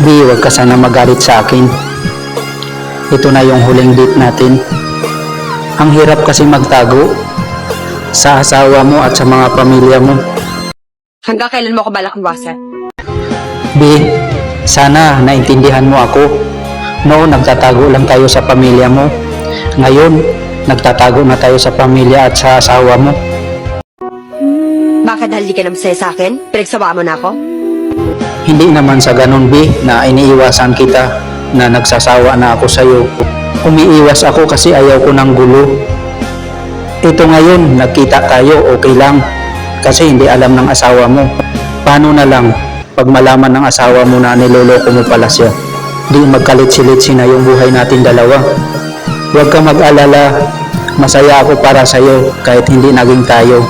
Di, huwag ka sana magalit sa akin. Ito na yung huling date natin. Ang hirap kasi magtago sa asawa mo at sa mga pamilya mo. Hanggang kailan mo ako balak iwasan? Bi, sana naintindihan mo ako. Noon nagtatago lang tayo sa pamilya mo. Ngayon, nagtatago na tayo sa pamilya at sa asawa mo. Bakit dahil di ka na masaya sa akin? Pinagsawaan mo na ako? Hindi naman sa ganun, Bi, na iniiwasan kita, na nagsasawa na ako sa'yo. Umiiwas ako kasi ayaw ko ng gulo. Ito ngayon, nagkita tayo, okay lang. Kasi hindi alam ng asawa mo. Paano na lang, pag malaman ng asawa mo na niloloko mo pala siya? Di magkalit-silitsi na yung buhay natin dalawa. Huwag ka mag-alala, masaya ako para sa'yo kahit hindi naging tayo.